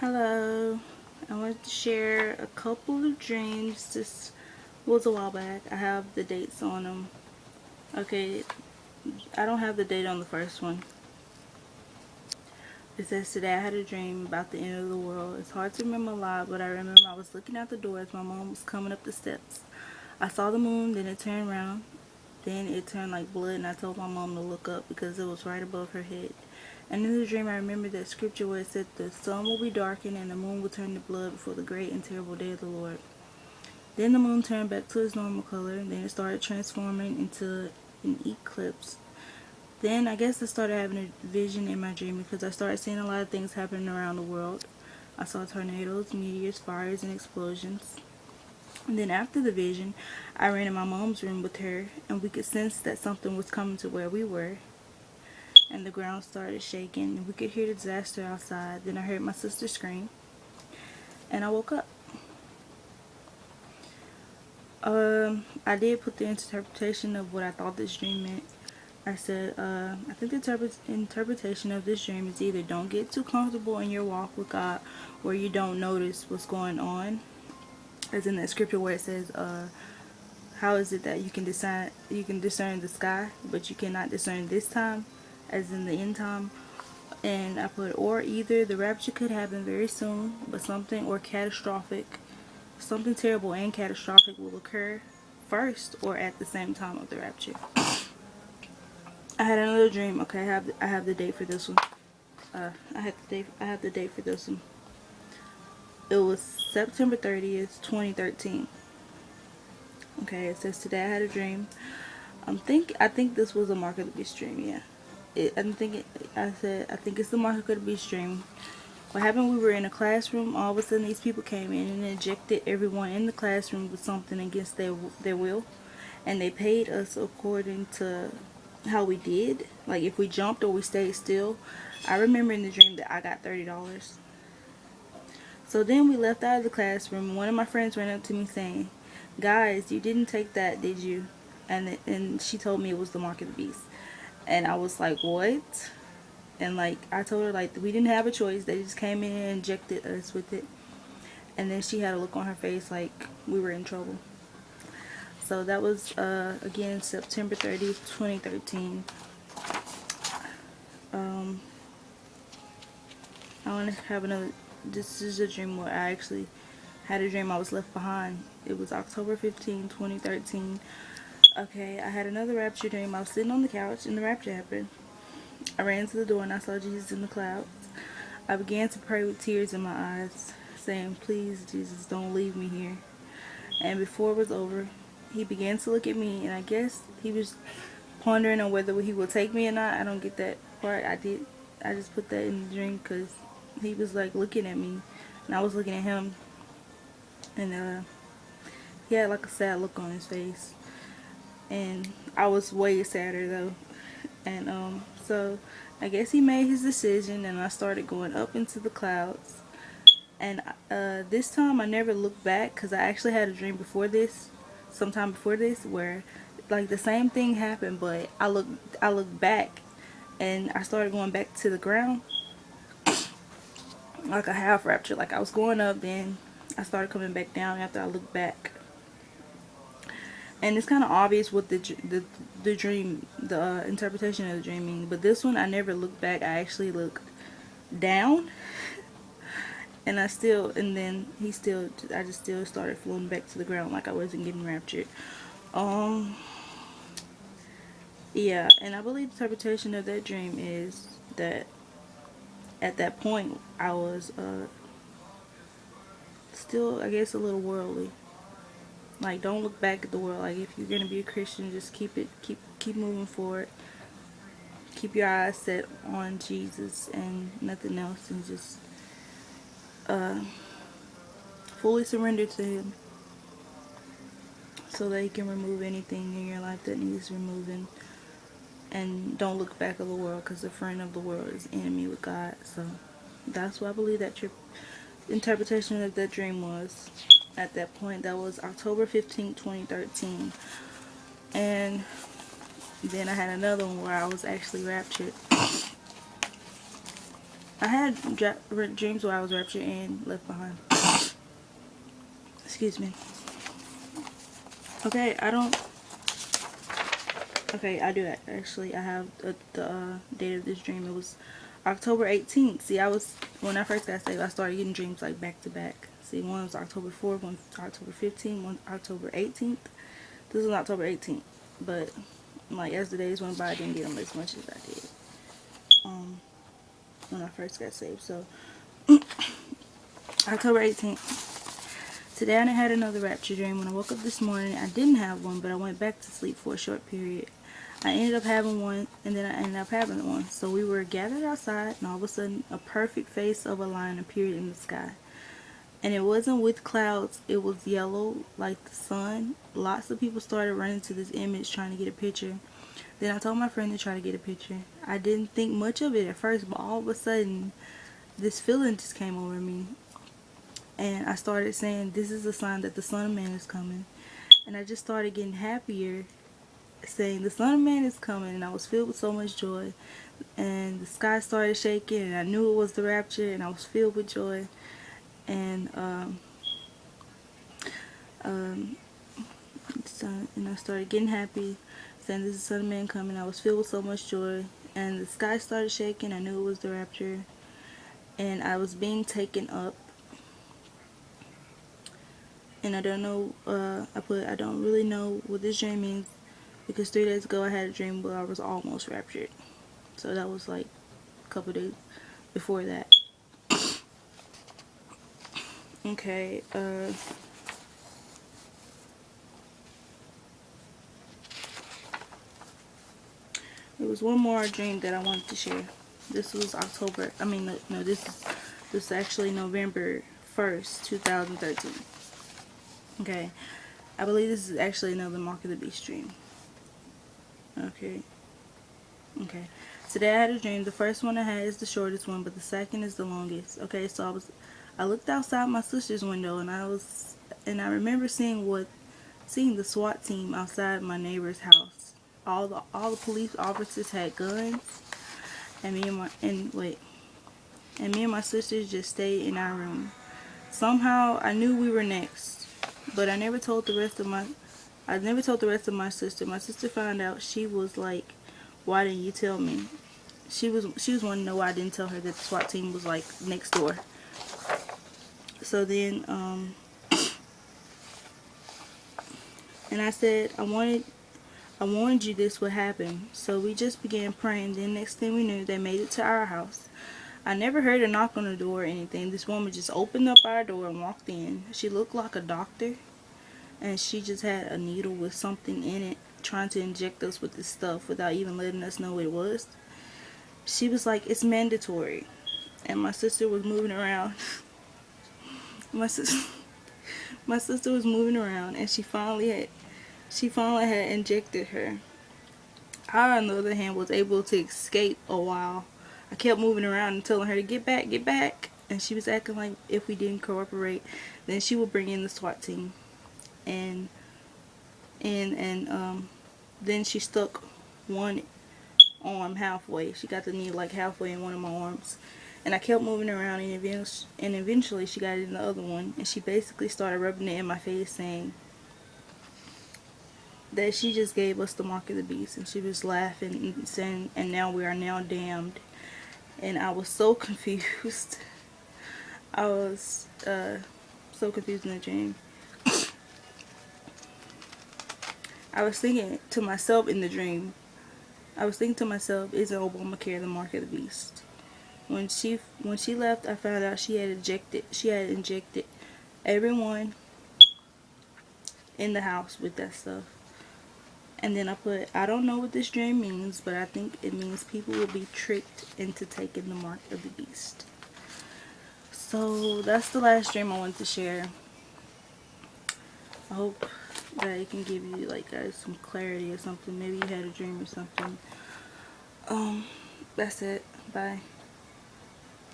Hello, I wanted to share a couple of dreams. This was a while back. I have the dates on them. Okay, I don't have the date on the first one. It says today I had a dream about the end of the world. It's hard to remember a lot, but I remember I was looking out the door as my mom was coming up the steps. I saw the moon, then it turned around. Then it turned like blood, and I told my mom to look up because it was right above her head. And in the dream, I remember that scripture where it said the sun will be darkened and the moon will turn to blood before the great and terrible day of the Lord. Then the moon turned back to its normal color, and then it started transforming into an eclipse. Then I guess I started having a vision in my dream because I started seeing a lot of things happening around the world. I saw tornadoes, meteors, fires, and explosions. And then after the vision, I ran in my mom's room with her, and we could sense that something was coming to where we were. And the ground started shaking, and we could hear the disaster outside. Then I heard my sister scream, and I woke up. I did put the interpretation of what I thought this dream meant. I said, I think the interpretation of this dream is either don't get too comfortable in your walk with God where you don't notice what's going on. As in that scripture where it says, how is it that you can discern the sky, but you cannot discern this time, as in the end time. And I put, or either the rapture could happen very soon, but something terrible and catastrophic will occur first or at the same time of the rapture. I had another dream. Okay, I have the date for this one. I have the date for this one. It was September 30th, 2013. Okay, it says today I had a dream. I think this was a Mark of the Beast dream. Yeah, I think it's the Mark of the Beast dream. What happened? We were in a classroom. All of a sudden, these people came in and injected everyone in the classroom with something against their will, and they paid us according to how we did. Like if we jumped or we stayed still. I remember in the dream that I got $30. So then we left out of the classroom. One of my friends ran up to me saying, "Guys, you didn't take that, did you?" And she told me it was the Mark of the Beast, and I was like, "What?" And like I told her like we didn't have a choice. They just came in and injected us with it. And then she had a look on her face like we were in trouble. So that was again September 30th, 2013. Um, I want to have another. This is a dream where I actually had a dream I was left behind. It was October 15, 2013. Okay, I had another rapture dream. I was sitting on the couch and the rapture happened. I ran to the door and I saw Jesus in the clouds. I began to pray with tears in my eyes, saying, "Please, Jesus, don't leave me here." And before it was over, he began to look at me, and I guess he was pondering on whether he would take me or not. I don't get that part. I just put that in the dream because he was like looking at me, and I was looking at him, and he had like a sad look on his face, and I was way sadder though. And so I guess he made his decision, and I started going up into the clouds. And this time I never looked back because I actually had a dream before this, sometime before this, where like the same thing happened, but I looked back, and I started going back to the ground, like a half rapture. Like I was going up, then I started coming back down after I looked back. And it's kind of obvious what the dream, the interpretation of the dream means. But this one, I never looked back. I actually looked down, and then I just still started floating back to the ground like I wasn't getting raptured. Um, yeah, and I believe the interpretation of that dream is that at that point I was still, I guess, a little worldly. Like, don't look back at the world. Like, if you're gonna be a Christian, just keep moving forward. Keep your eyes set on Jesus and nothing else, and just uh, fully surrender to Him, so that He can remove anything in your life that needs removing. And don't look back at the world, because the friend of the world is enemy with God. So that's what I believe that your interpretation of that dream was. At that point, that was October 15th, 2013. And then I had another one where I was actually raptured. I had dreams where I was raptured and left behind. Excuse me. Okay, I don't. Okay, I do actually. I have the date of this dream. It was October 18th. See, when I first got saved, I started getting dreams like back to back. See, one was October 4th, one was October 15th, one October 18th. This was October 18th, but like as the days went by, I didn't get them as much as I did when I first got saved. So October 18th. Today I had another rapture dream. When I woke up this morning, I didn't have one, but I went back to sleep for a short period. I ended up having one, and then I ended up having one. So we were gathered outside, and all of a sudden, a perfect face of a lion appeared in the sky. And it wasn't with clouds, it was yellow like the sun. Lots of people started running to this image trying to get a picture. Then I told my friend to try to get a picture. I didn't think much of it at first, but all of a sudden, this feeling just came over me. And I started saying, this is a sign that the Son of Man is coming. And I just started getting happier, saying, the Son of Man is coming. And I was filled with so much joy. And the sky started shaking, and I knew it was the rapture, and I was filled with joy. And and I started getting happy, saying, this is the Son of Man coming. I was filled with so much joy. And the sky started shaking. I knew it was the rapture. And I was being taken up. And I don't know, I don't really know what this dream means, because 3 days ago I had a dream where I was almost raptured. So that was like a couple days before that. Okay, there was one more dream that I wanted to share. This was October, I mean, no, this is actually November 1st, 2013. Okay, I believe this is actually another Mark of the Beast dream. Okay. Today I had a dream. The first one I had is the shortest one, but the second is the longest. Okay, so I looked outside my sister's window, and I remember seeing the SWAT team outside my neighbor's house. All the police officers had guns, and me and my sisters just stayed in our room. Somehow I knew we were next, but I never told the rest of my sister. My sister found out. She was like, "Why didn't you tell me?" She was wanting to know why I didn't tell her that the SWAT team was like next door. So then and I said, I warned you this would happen. So we just began praying. Then next thing we knew, they made it to our house. I never heard a knock on the door or anything. This woman just opened up our door and walked in. She looked like a doctor, and she just had a needle with something in it, trying to inject us with this stuff without even letting us know what it was. She was like, it's mandatory. And my sister was moving around. my sister was moving around, and she finally had injected her. I, on the other hand, was able to escape a while. I kept moving around and telling her to get back. And she was acting like if we didn't cooperate, then she would bring in the SWAT team. And then she stuck one arm halfway. She got the knee like halfway in one of my arms. And I kept moving around, and eventually she got it in the other one. And she basically started rubbing it in my face, saying that she just gave us the mark of the beast. And she was laughing and saying, and now we are now damned. And I was so confused. I was so confused in the dream. I was thinking to myself in the dream, isn't Obamacare the mark of the beast? When she left, I found out she had injected everyone in the house with that stuff. And then I put, I don't know what this dream means, but I think it means people will be tricked into taking the mark of the beast. So that's the last dream I wanted to share. I hope that it can give you like some clarity or something. Maybe you had a dream or something. That's it. Bye.